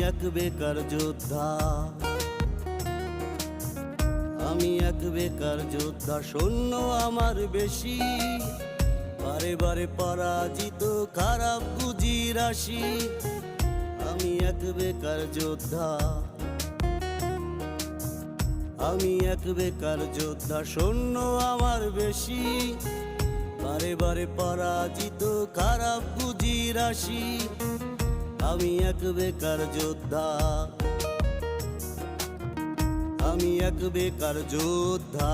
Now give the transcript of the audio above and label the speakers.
Speaker 1: এক বেকার যোদ্ধা, আমি এক বেকার যোদ্ধা। সৈন্য আমার বেশি, বারে বারে পরাজিত, খারাপ পুঁজি রাশি। আমি এক বেকার যোদ্ধা, আমি এক বেকার যোদ্ধা। সৈন্য আমার বেশি, বারে বারে পরাজিত, খারাপ পুঁজি রাশি। আমি এক বেকার যোদ্ধা, আমি এক বেকার যোদ্ধা।